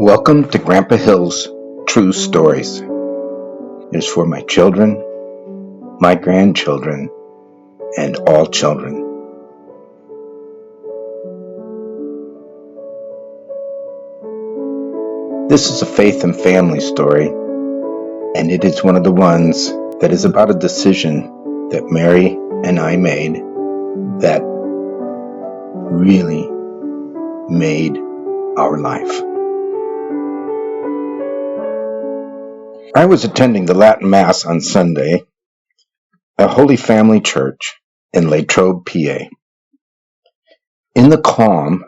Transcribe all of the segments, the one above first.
Welcome to Grandpa Hill's True Stories. It is for my children, my grandchildren, and all children. This is a faith and family story, and it is one of the ones that is about a decision that Mary and I made that really made our life. I was attending the Latin Mass on Sunday at Holy Family Church in Latrobe, PA. In the calm,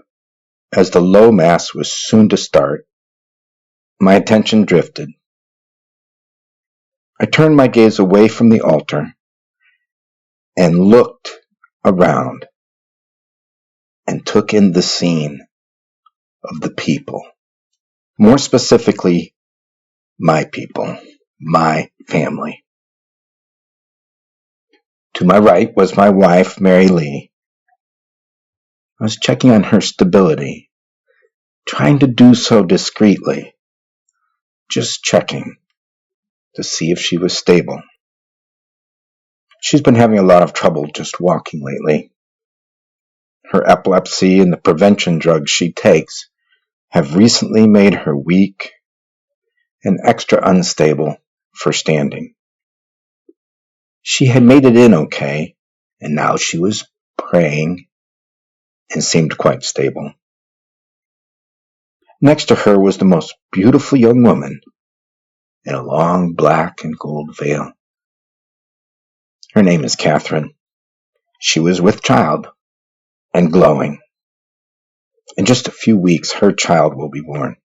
as the low Mass was soon to start, my attention drifted. I turned my gaze away from the altar and looked around and took in the scene of the people. More specifically, my people, my family. To my right was my wife, Mary Lee. I was checking on her stability, trying to do so discreetly, just checking to see if she was stable. She's been having a lot of trouble just walking lately. Her epilepsy and the prevention drugs she takes have recently made her weak and extra unstable for standing. She had made it in okay, and now she was praying and seemed quite stable. Next to her was the most beautiful young woman in a long black and gold veil. Her name is Catherine. She was with child and glowing. In just a few weeks, her child will be born.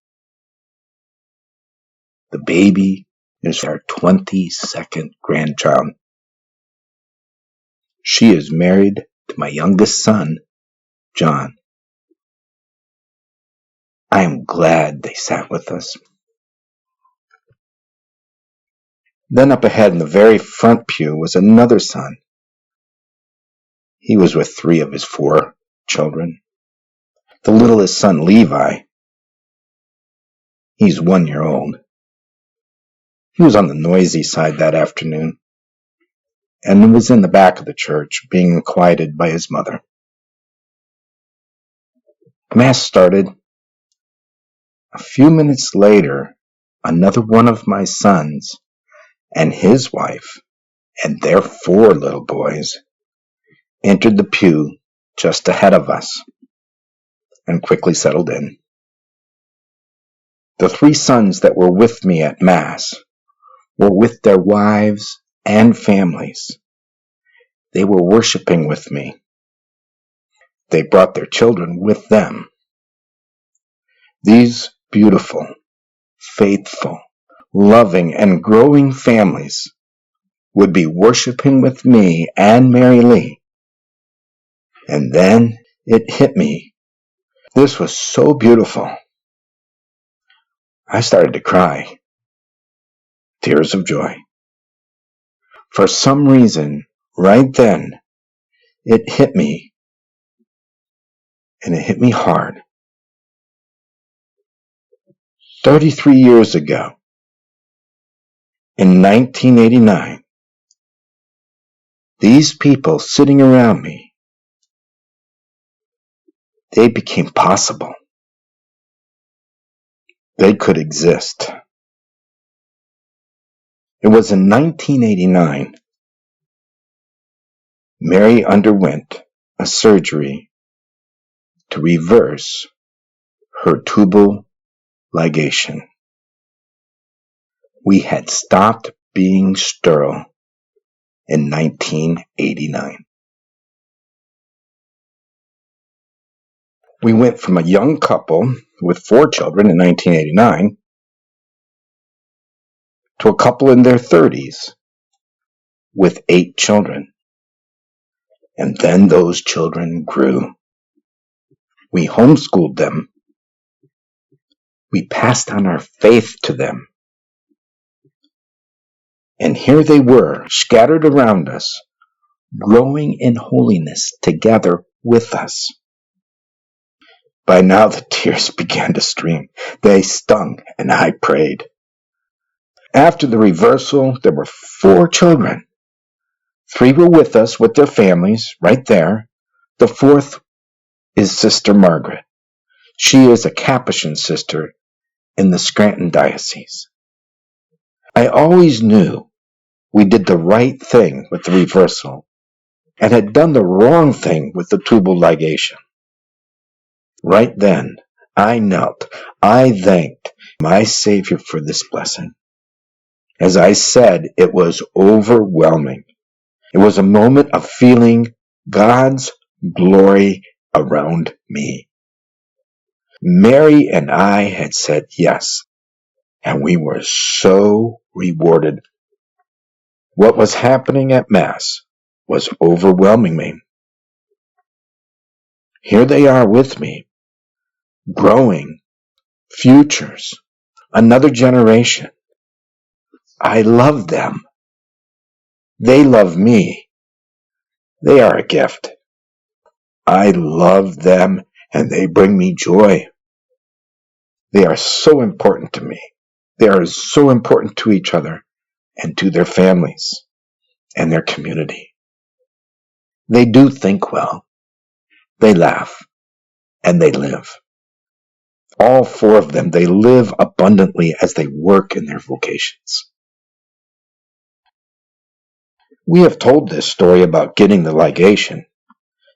The baby is our 22nd grandchild. She is married to my youngest son, John. I am glad they sat with us. Then up ahead in the very front pew was another son. He was with 3 of his 4 children. The littlest son, Levi, he's 1 year old. He was on the noisy side that afternoon and was in the back of the church being quieted by his mother. Mass started. A few minutes later, another one of my sons and his wife and their 4 little boys entered the pew just ahead of us and quickly settled in. The 3 sons that were with me at Mass were with their wives and families. They were worshiping with me. They brought their children with them. These beautiful, faithful, loving, and growing families would be worshiping with me and Mary Lee. And then it hit me. This was so beautiful. I started to cry. Tears of joy. For some reason, right then, it hit me. And it hit me hard. 33 years ago, in 1989, these people sitting around me, they became possible. They could exist. It was in 1989. Mary underwent a surgery to reverse her tubal ligation. We had stopped being sterile in 1989. We went from a young couple with 4 children in 1989 to a couple in their 30s with 8 children. And then those children grew. We homeschooled them. We passed on our faith to them. And here they were, scattered around us, growing in holiness together with us. By now the tears began to stream. They stung, and I prayed. After the reversal, there were 4 children. 3 were with us with their families, right there. The 4th is Sister Margaret. She is a Capuchin sister in the Scranton Diocese. I always knew we did the right thing with the reversal and had done the wrong thing with the tubal ligation. Right then, I knelt. I thanked my Savior for this blessing. As I said, it was overwhelming. It was a moment of feeling God's glory around me. Mary and I had said yes, and we were so rewarded. What was happening at Mass was overwhelming me. Here they are with me, growing, futures, another generation. I love them. They love me. They are a gift. I love them, and they bring me joy. They are so important to me. They are so important to each other and to their families and their community. They do think well. They laugh, and they live. All 4 of them, they live abundantly as they work in their vocations. We have told this story about getting the ligation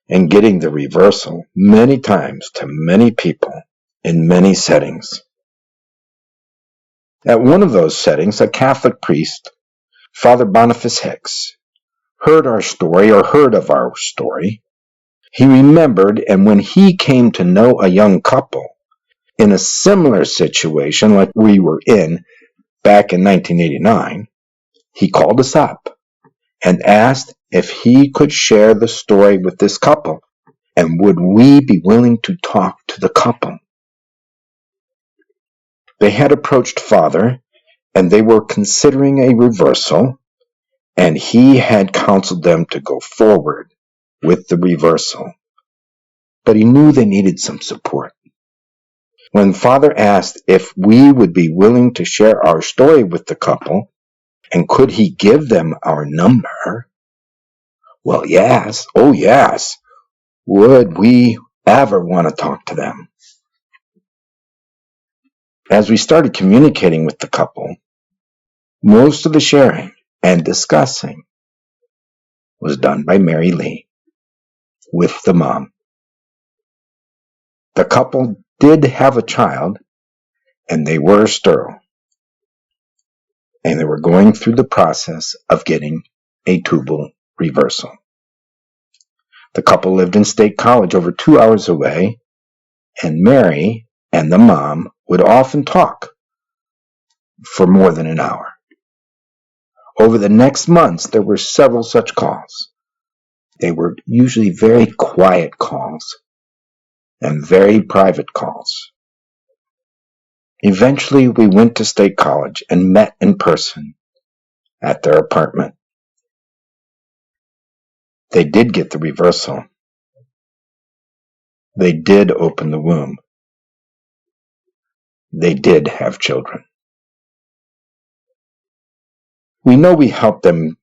and getting the reversal many times to many people in many settings. At one of those settings, a Catholic priest, Father Boniface Hicks, heard our story or heard of our story. He remembered, and when he came to know a young couple in a similar situation like we were in back in 1989, he called us up and asked if he could share the story with this couple, and would we be willing to talk to the couple. They had approached Father, and they were considering a reversal, and he had counseled them to go forward with the reversal. But he knew they needed some support. When Father asked if we would be willing to share our story with the couple, and could he give them our number? Well, yes. Oh, yes. Would we ever want to talk to them? As we started communicating with the couple, most of the sharing and discussing was done by Mary Lee with the mom. The couple did have a child, and they were sterile, and they were going through the process of getting a tubal reversal. The couple lived in State College over 2 hours away, and Mary and the mom would often talk for more than an hour. Over the next months, there were several such calls. They were usually very quiet calls and very private calls. Eventually, we went to State College and met in person at their apartment. They did get the reversal. They did open the womb. They did have children. We know we helped them,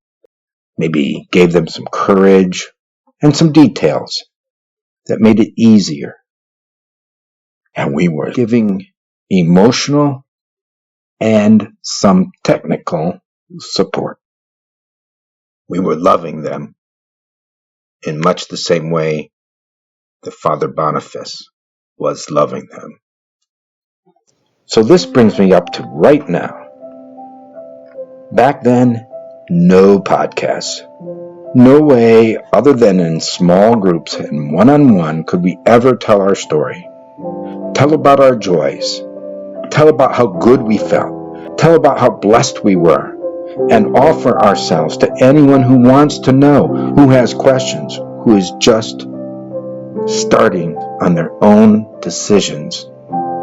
maybe gave them some courage and some details that made it easier. And we were giving emotional and some technical support. We were loving them in much the same way that Father Boniface was loving them. So this brings me up to right now. Back then, no podcasts. No way other than in small groups and one-on-one could we ever tell our story. Tell about our joys. Tell about how good we felt. Tell about how blessed we were. And offer ourselves to anyone who wants to know, who has questions, who is just starting on their own decisions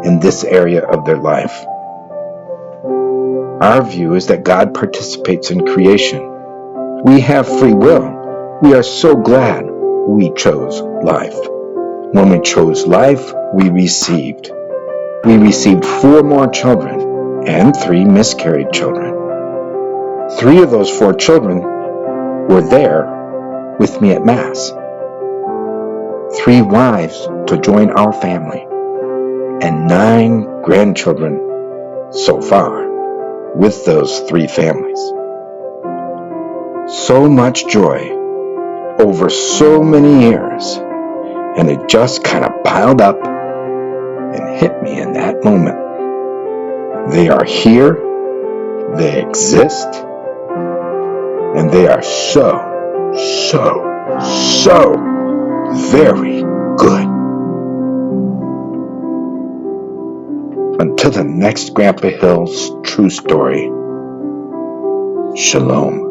in this area of their life. Our view is that God participates in creation. We have free will. We are so glad we chose life. When we chose life, we received. We received 4 more children and 3 miscarried children. 3 of those 4 children were there with me at Mass. 3 wives to join our family, and 9 grandchildren so far with those 3 families. So much joy over so many years, and it just kind of piled up and hit me in that moment. They are here, they exist, and they are so very good. Until the next Grandpa Hill's True Story, Shalom.